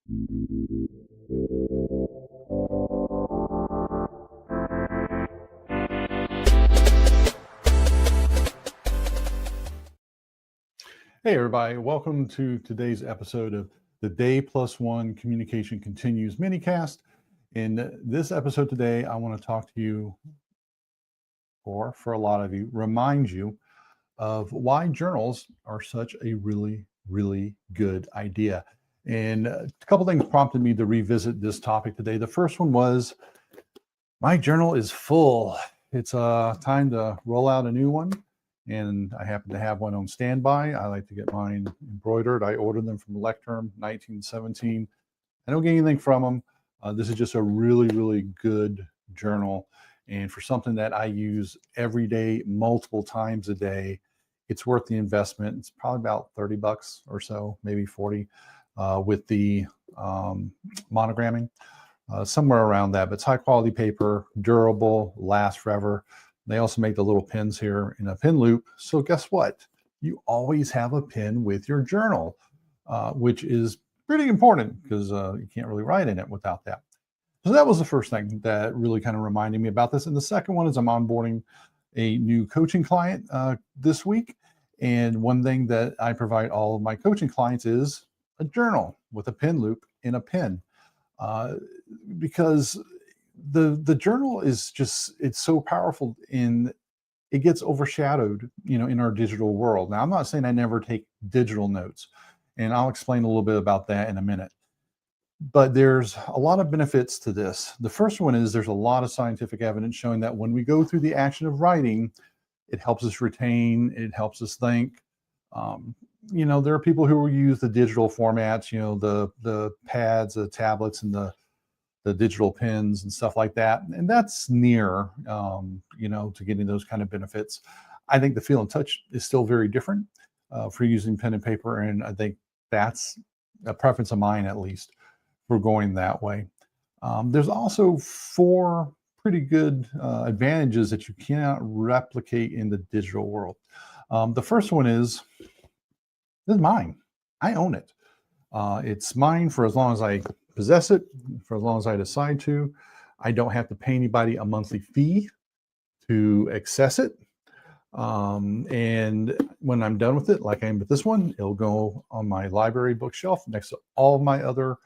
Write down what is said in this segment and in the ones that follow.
Hey, everybody. Welcome to today's episode of the Day Plus One Communication Continues minicast. In this episode today, I want to talk to you, or for a lot of you, remind you of why journals are such a really good idea. And a couple things prompted me to revisit this topic today. The first one was my journal is full. It's time to roll out a new one. And I happen to have one on standby. I like to get mine embroidered. I ordered them from Lecterm 1917. I don't get anything from them. This is just a really good journal. And for something that I use every day, multiple times a day, it's worth the investment. It's probably about 30 bucks or so, maybe 40 with the monogramming, somewhere around that. But it's high quality paper, durable, lasts forever. They also make the little pins here in a pin loop. So guess what? You always have a pin with your journal, which is pretty important because you can't really write in it without that. So that was the first thing that really kind of reminded me about this. And the second one is I'm onboarding a new coaching client this week. And one thing that I provide all of my coaching clients is a journal with a pin loop in a pin. Because the journal is just, it's so powerful in it gets overshadowed, in our digital world. Now, I'm not saying I never take digital notes, and I'll explain a little bit about that in a minute. But there's a lot of benefits to this. The first one is there's a lot of scientific evidence showing that when we go through the action of writing, it helps us retain, it helps us think. There are people who will use the digital formats, the pads, the tablets, and the digital pins and stuff like that. And that's near, to getting those kind of benefits. I think the feel and touch is still very different for using pen and paper. And I think that's a preference of mine, at least, for going that way. There's also 4 pretty good advantages that you cannot replicate in the digital world. The first one is, this is mine. I own it. It's mine for as long as I possess it, for as long as I decide to. I don't have to pay anybody a monthly fee to access it. And when I'm done with it, like I am with this one, it'll go on my library bookshelf next to all of my other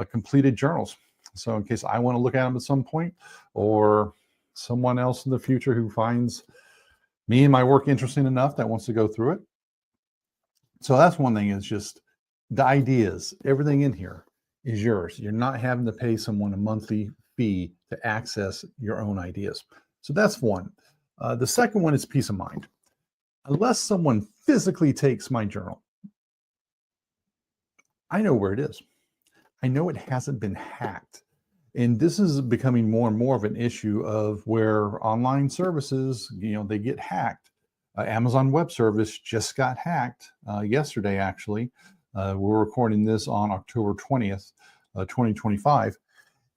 completed journals. So in case I want to look at them at some point, or someone else in the future who finds me and my work interesting enough that wants to go through it. So that's one thing, is just the ideas, everything in here is yours. You're not having to pay someone a monthly fee to access your own ideas. So that's one. The second one is peace of mind. Unless someone physically takes my journal, I know where it is. I know it hasn't been hacked. And this is becoming more and more of an issue of where online services, they get hacked. Amazon Web Service just got hacked yesterday, actually. We're recording this on October 20th, 2025.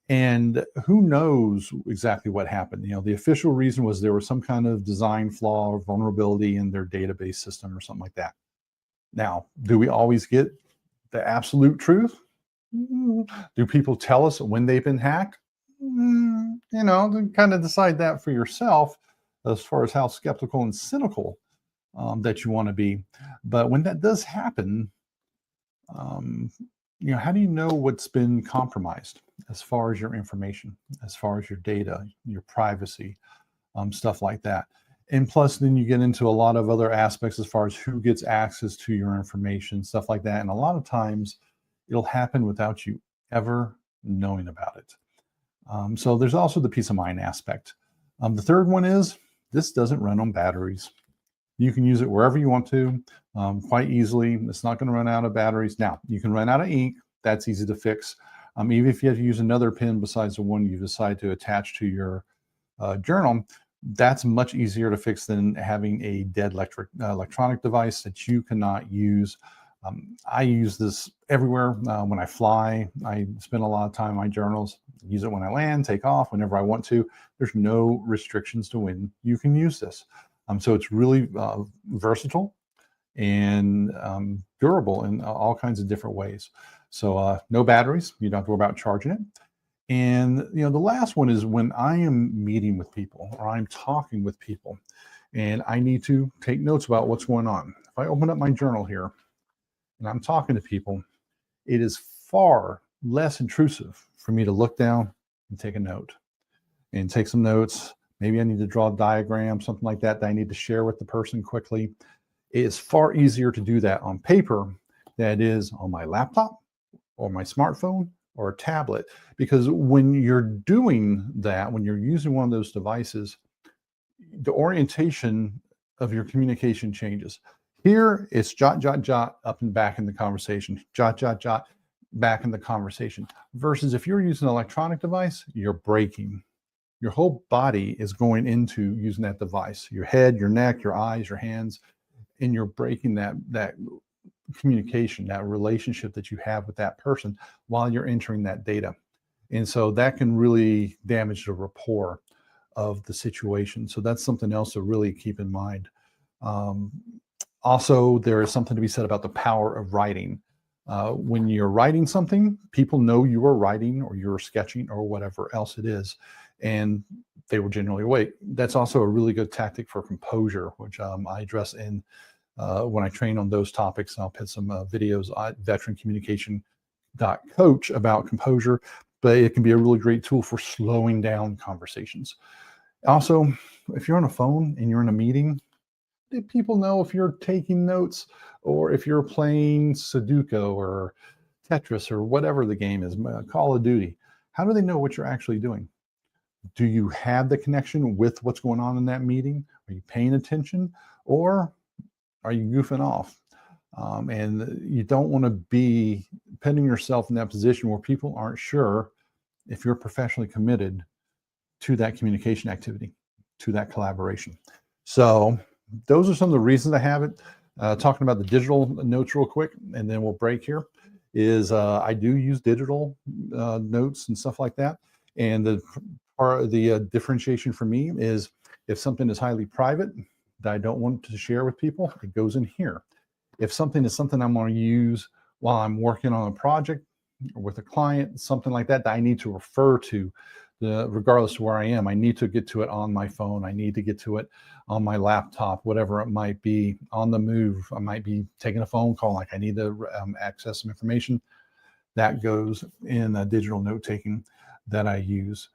And who knows exactly what happened. The official reason was there was some kind of design flaw or vulnerability in their database system or something like that. Now, do we always get the absolute truth? Do people tell us when they've been hacked? Kind of decide that for yourself as far as how skeptical and cynical that you want to be. But when that does happen, how do you know what's been compromised as far as your information, as far as your data, your privacy, stuff like that? And plus, then you get into a lot of other aspects as far as who gets access to your information, stuff like that. And a lot of times it'll happen without you ever knowing about it. So there's also the peace of mind aspect. The third one is this doesn't run on batteries. You can use it wherever you want to, quite easily. It's not going to run out of batteries. Now, you can run out of ink. That's easy to fix. Even if you have to use another pen besides the one you decide to attach to your journal, that's much easier to fix than having a dead electronic device that you cannot use. I use this everywhere. When I fly, I spend a lot of time in my journals. Use it when I land, take off, whenever I want to. There's no restrictions to when you can use this. So it's really versatile and durable in all kinds of different ways. So no batteries. You don't have to worry about charging it. And the last one is when I am meeting with people or I'm talking with people and I need to take notes about what's going on. If I open up my journal here and I'm talking to people, it is far less intrusive for me to look down and take a note and take some notes. Maybe I need to draw a diagram, something like that I need to share with the person quickly. It is far easier to do that on paper than it is on my laptop or my smartphone or a tablet, because when you're doing that, when you're using one of those devices, the orientation of your communication changes. Here, it's jot, jot, jot, up and back in the conversation, jot, jot, jot, back in the conversation. Versus if you're using an electronic device, you're breaking. Your whole body is going into using that device, your head, your neck, your eyes, your hands, and you're breaking that communication, that relationship that you have with that person while you're entering that data. And so that can really damage the rapport of the situation. So that's something else to really keep in mind. Also, there is something to be said about the power of writing. When you're writing something, people know you are writing or you're sketching or whatever else it is, and they will generally wait. That's also a really good tactic for composure, which I address in when I train on those topics. I'll put some videos at veteranCommunication.coach about composure, but it can be a really great tool for slowing down conversations. Also, if you're on a phone and you're in a meeting, people know if you're taking notes or if you're playing Sudoku or Tetris or whatever the game is, Call of Duty. How do they know what you're actually doing? Do you have the connection with what's going on in that meeting? Are you paying attention, or are you goofing off? And you don't want to be putting yourself in that position where people aren't sure if you're professionally committed to that communication activity, to that collaboration. So those are some of the reasons I have it. Talking about the digital notes real quick, and then we'll break here, is I do use digital notes and stuff like that. And the differentiation for me is if something is highly private that I don't want to share with people, it goes in here. If something is something I'm going to use while I'm working on a project or with a client, something like that, that I need to refer to, regardless of where I am, I need to get to it on my phone. I need to get to it on my laptop, whatever it might be. On the move, I might be taking a phone call, like I need to access some information. That goes in digital note-taking that I use.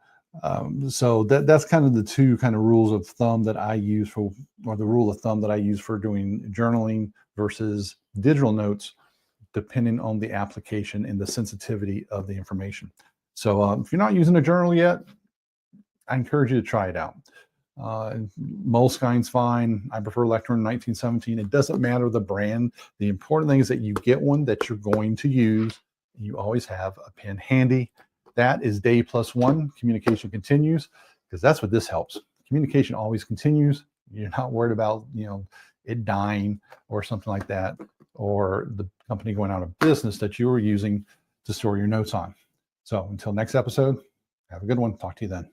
So that's kind of the two kind of rules of thumb that I use for, or the rule of thumb that I use for doing journaling versus digital notes, depending on the application and the sensitivity of the information. So if you're not using a journal yet, I encourage you to try it out. Moleskine's fine. I prefer Electron 1917. It doesn't matter the brand. The important thing is that you get one that you're going to use. You always have a pen handy. That is day +1. Communication continues, because that's what this helps. Communication always continues. You're not worried about it dying or something like that, or the company going out of business that you were using to store your notes on. So until next episode, have a good one. Talk to you then.